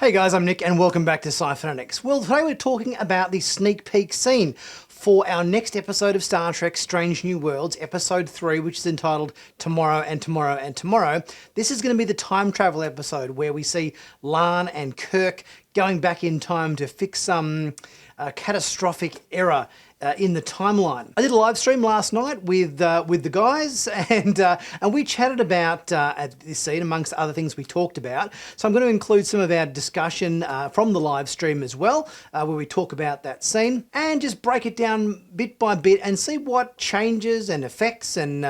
Hey guys, I'm Nick and welcome back to Sci-Fanatics. Well, today we're talking about the sneak peek scene for our next episode of Star Trek Strange New Worlds, episode 3, which is entitled Tomorrow and Tomorrow and Tomorrow. This is going to be the time travel episode where we see La'an and Kirk going back in time to fix some catastrophic error in the timeline. I did a live stream last night with the guys, and we chatted about at this scene, amongst other things we talked about. So I'm going to include some of our discussion from the live stream as well, where we talk about that scene and just break it down bit by bit and see what changes and effects and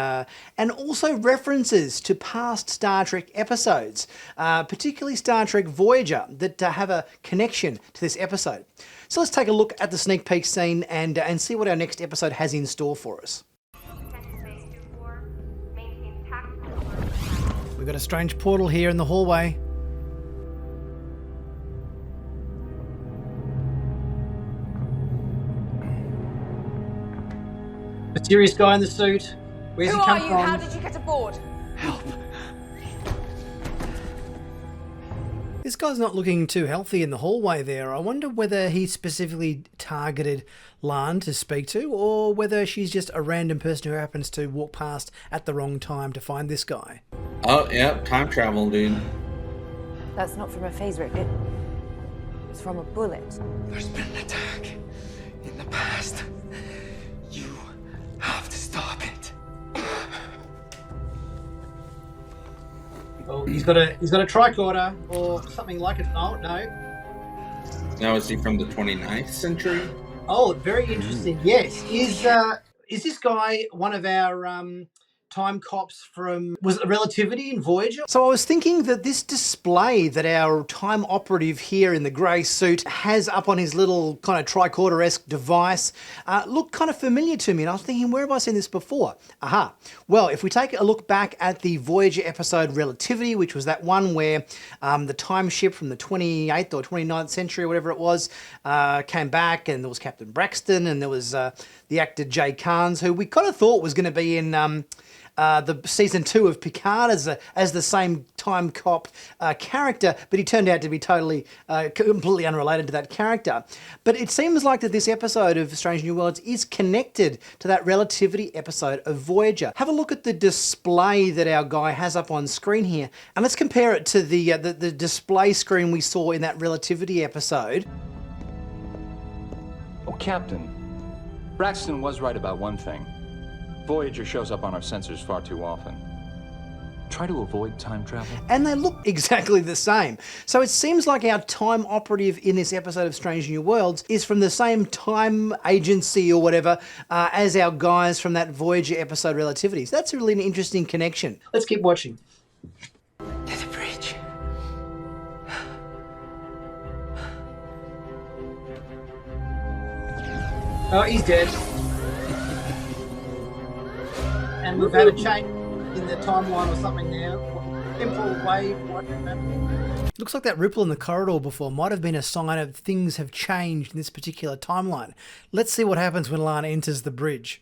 also references to past Star Trek episodes, particularly Star Trek Voyager, that have a connection to this episode. So let's take a look at the sneak peek scene and see what our next episode has in store for us. We've got a strange portal here in the hallway. Mysterious guy in the suit. Where's he come from? Who are you? How did you get aboard? Help. This guy's not looking too healthy in the hallway there. I wonder whether he specifically targeted La'an to speak to, or whether she's just a random person who happens to walk past at the wrong time to find this guy. Oh, yeah, time travel, dude. That's not from a phaser. It's from a bullet. There's been an attack in the past. You have to stop it. Oh, he's got a tricorder or something like it. Oh, no. Now, is he from the 29th century? Oh, very interesting. Yes. Is this guy one of our time cops from, was it Relativity in Voyager? So I was thinking that this display that our time operative here in the grey suit has up on his little kind of tricorder-esque device looked kind of familiar to me, and I was thinking, where have I seen this before? Aha. Well, if we take a look back at the Voyager episode Relativity, which was that one where the time ship from the 28th or 29th century or whatever it was came back, and there was Captain Braxton, and there was the actor Jay Carnes, who we kind of thought was going to be in the season 2 of Picard as the same time cop character, but he turned out to be totally, completely unrelated to that character. But it seems like that this episode of Strange New Worlds is connected to that Relativity episode of Voyager. Have a look at the display that our guy has up on screen here, and let's compare it to the display screen we saw in that Relativity episode. Oh, Captain, Braxton was right about one thing. Voyager shows up on our sensors far too often. Try to avoid time travel. And they look exactly the same. So it seems like our time operative in this episode of Strange New Worlds is from the same time agency or whatever as our guys from that Voyager episode Relativity. So that's really an interesting connection. Let's keep watching. To the bridge. Oh, he's dead. And we've had a change in the timeline or something now. Temporal wave, what happened? Looks like that ripple in the corridor before might have been a sign of things have changed in this particular timeline. Let's see what happens when La'an enters the bridge.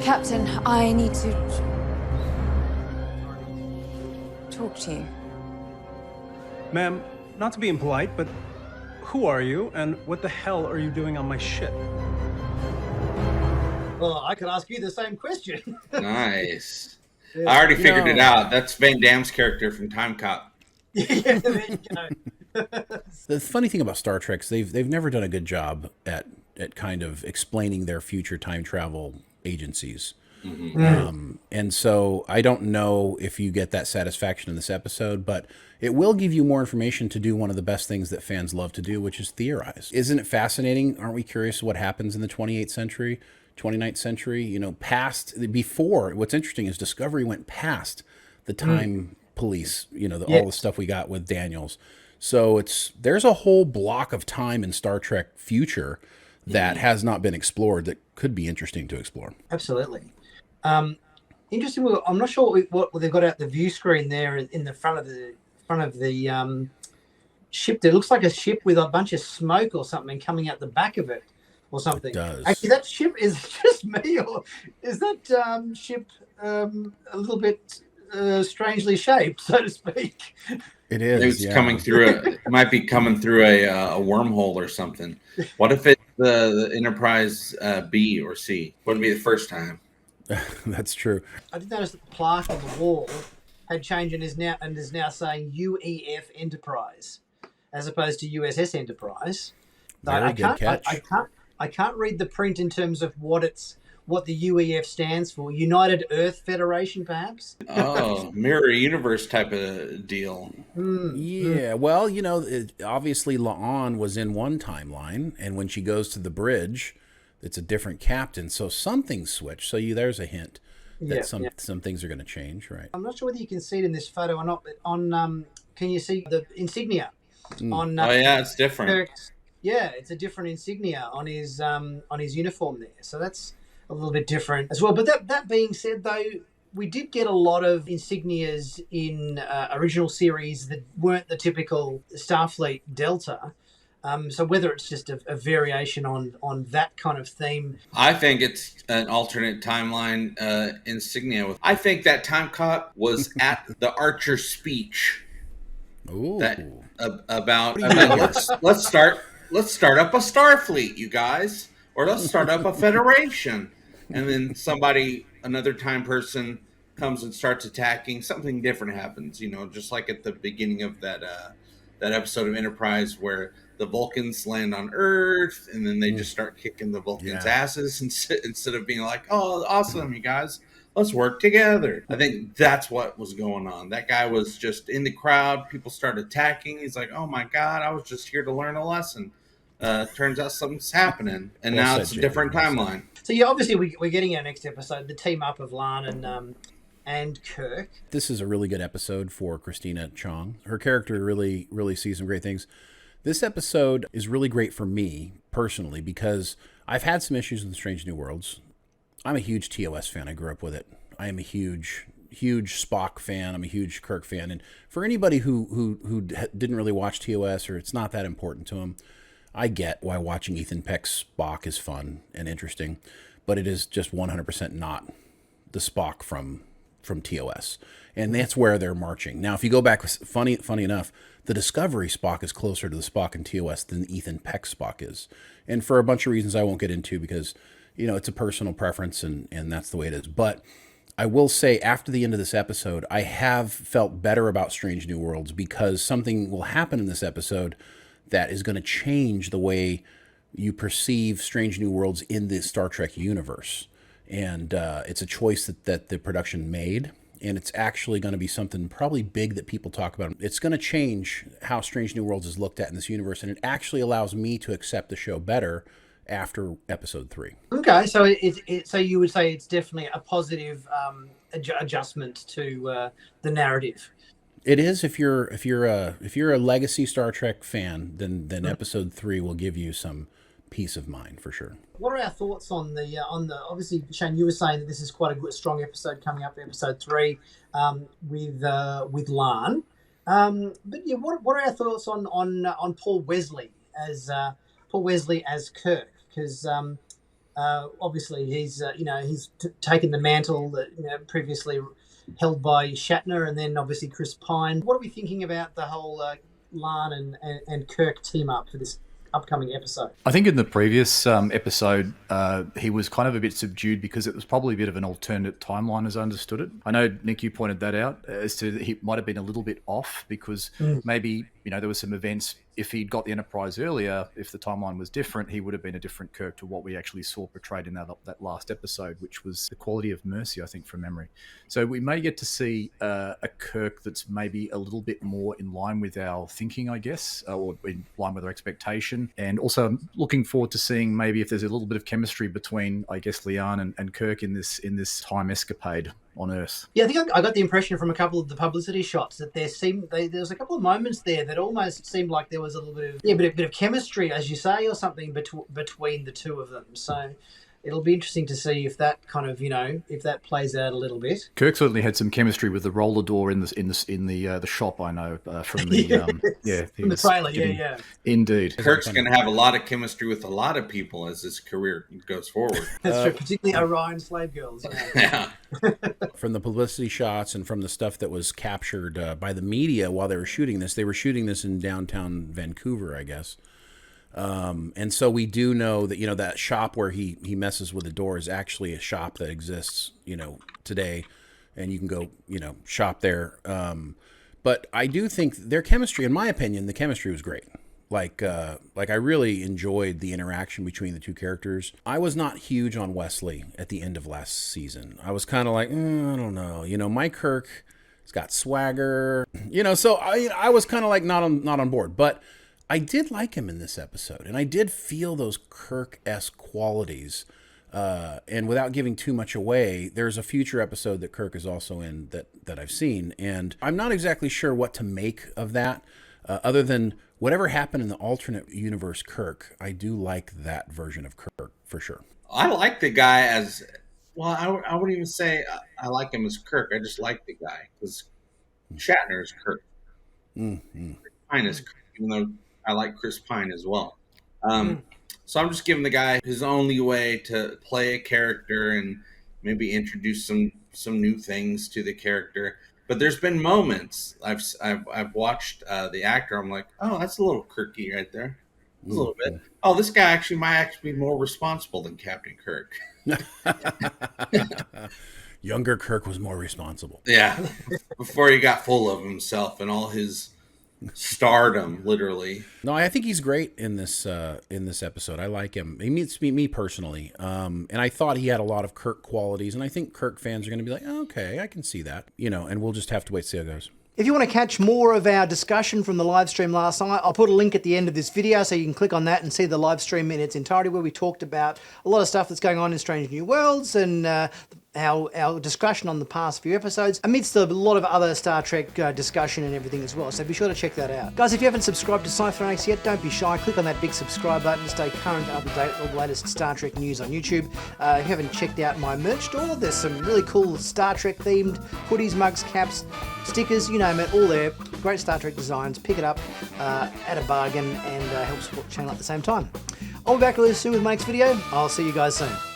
Captain, I need to talk to you. Ma'am, not to be impolite, but who are you and what the hell are you doing on my ship? Well, I could ask you the same question. Nice. I already figured it out. That's Van Damme's character from Time Cop. Yeah, there you go. The funny thing about Star Trek is they've never done a good job at kind of explaining their future time travel agencies. Mm-hmm. And so I don't know if you get that satisfaction in this episode, but it will give you more information to do one of the best things that fans love to do, which is theorize. Isn't it fascinating? Aren't we curious what happens in the 28th century, 29th century, you know, before? What's interesting is Discovery went past the time police, you know, all the stuff we got with Daniels. So there's a whole block of time in Star Trek future that has not been explored that could be interesting to explore. Absolutely. Interesting. I'm not sure what they've got out the view screen there in the front of the ship. There looks like a ship with a bunch of smoke or something coming out the back of it. Or something. It does. Actually, that ship is just me, or is that ship a little bit strangely shaped, so to speak. It is. It's coming through it might be coming through a wormhole or something. What if it's the Enterprise B or C? Wouldn't be the first time. That's true. I did notice that the plaque on the wall had changed and is now saying UEF Enterprise as opposed to USS Enterprise. So Very good catch. I can't read the print in terms of what the UEF stands for. United Earth Federation, perhaps? Oh, mirror universe type of deal. Yeah, well, obviously La'an was in one timeline, and when she goes to the bridge, it's a different captain, so something's switched. So there's a hint that some things are going to change, right? I'm not sure whether you can see it in this photo or not, but can you see the insignia on? Oh yeah, it's different. Kirk's, it's a different insignia on his uniform there. So that's a little bit different as well. But that being said, though, we did get a lot of insignias in original series that weren't the typical Starfleet Delta. So whether it's just a variation on that kind of theme. I think it's an alternate timeline insignia. I think that time cop was at the Archer speech. Ooh. About let's start up a Starfleet, you guys, or let's start up a Federation, and then another time person comes and starts attacking. Something different happens, just like at the beginning of that episode of Enterprise where the Vulcans land on Earth, and then they just start kicking the Vulcans' asses instead of being like, "Oh, awesome, you guys, let's work together." I think that's what was going on. That guy was just in the crowd. People started attacking. He's like, "Oh my God, I was just here to learn a lesson." Turns out something's happening, and now it's a different timeline. So obviously we're getting our next episode, the team up of La'an and Kirk. This is a really good episode for Christina Chong. Her character really, really sees some great things. This episode is really great for me personally because I've had some issues with Strange New Worlds. I'm a huge TOS fan. I grew up with it. I am a huge Spock fan. I'm a huge Kirk fan. And for anybody who didn't really watch TOS or it's not that important to them, I get why watching Ethan Peck's Spock is fun and interesting, but it is just 100% not the Spock from TOS. And that's where they're marching. Now, if you go back, funny enough, the Discovery Spock is closer to the Spock in TOS than Ethan Peck Spock is. And for a bunch of reasons I won't get into because, it's a personal preference and that's the way it is. But I will say after the end of this episode, I have felt better about Strange New Worlds because something will happen in this episode that is going to change the way you perceive Strange New Worlds in the Star Trek universe. And it's a choice that the production made. And it's actually going to be something probably big that people talk about. It's going to change how Strange New Worlds is looked at in this universe, and it actually allows me to accept the show better after episode 3. Okay, so so you would say it's definitely a positive adjustment to the narrative. It is if you're a legacy Star Trek fan, then episode 3 will give you some peace of mind for sure. What are our thoughts on the obviously, Shane, you were saying that this is quite a good strong episode coming up, episode 3 with La'an. But yeah, what are our thoughts on Paul Wesley as Kirk? Because obviously he's taken the mantle that previously held by Shatner, and then obviously Chris Pine. What are we thinking about the whole La'an and Kirk team up for this upcoming episode? I think in the previous episode, he was kind of a bit subdued because it was probably a bit of an alternate timeline as I understood it. I know, Nick, you pointed that out as to he might have been a little bit off because maybe, there were some events. If he'd got the Enterprise earlier, if the timeline was different, he would have been a different Kirk to what we actually saw portrayed in that last episode, which was the quality of mercy, I think, from memory. So we may get to see a Kirk that's maybe a little bit more in line with our thinking, I guess, or in line with our expectation. And also I'm looking forward to seeing maybe if there's a little bit of chemistry between, I guess, La'an and Kirk in this time escapade on Earth. Yeah, I think I got the impression from a couple of the publicity shots that there was a couple of moments there that almost seemed like there was a little bit of bit of chemistry, as you say, or something between the two of them. So it'll be interesting to see if that kind of, if that plays out a little bit. Kirk certainly had some chemistry with the roller door in the shop. I know from the From the trailer. Yeah. Indeed. Kirk's going to have a lot of chemistry with a lot of people as his career goes forward. That's true, particularly Orion slave girls. Yeah. From the publicity shots and from the stuff that was captured by the media while they were shooting this in downtown Vancouver, I guess. And so we do know that, that shop where he messes with the door is actually a shop that exists, today, and you can go, shop there. But I do think their chemistry, in my opinion, the chemistry was great. Like I really enjoyed the interaction between the two characters. I was not huge on Wesley at the end of last season. I was kind of like, I don't know. Mike Kirk has got swagger, so I was kind of like not on board, but I did like him in this episode, and I did feel those Kirk-esque qualities. And without giving too much away, there's a future episode that Kirk is also in that I've seen, and I'm not exactly sure what to make of that, other than whatever happened in the alternate universe Kirk. I do like that version of Kirk for sure. I like the guy as well. I wouldn't even say I like him as Kirk. I just like the guy because Shatner is Kirk. Mm-hmm. Pine is Kirk, even though I like Chris Pine as well. So I'm just giving the guy his only way to play a character and maybe introduce some new things to the character. But there's been moments I've watched the actor. I'm like, oh, that's a little Kirky right there, a little bit. Oh, this guy might be more responsible than Captain Kirk. Younger Kirk was more responsible. Yeah, before he got full of himself and all his stardom, literally. No, I think he's great in this episode. I like him. He meets me personally, and I thought he had a lot of Kirk qualities, and I think Kirk fans are going to be like, oh, okay, I can see that, and we'll just have to wait to see how it goes. If you want to catch more of our discussion from the live stream last night, I'll put a link at the end of this video so you can click on that and see the live stream in its entirety, where we talked about a lot of stuff that's going on in Strange New Worlds and our discussion on the past few episodes, amidst a lot of other Star Trek discussion and everything as well. So be sure to check that out. Guys, if you haven't subscribed to Sci-Fanatics yet, don't be shy. Click on that big subscribe button to stay current, up to date with all the latest Star Trek news on YouTube. If you haven't checked out my merch store, there's some really cool Star Trek themed hoodies, mugs, caps, stickers, you name it, all there. Great Star Trek designs. Pick it up at a bargain and help support the channel at the same time. I'll be back really soon with my next video. I'll see you guys soon.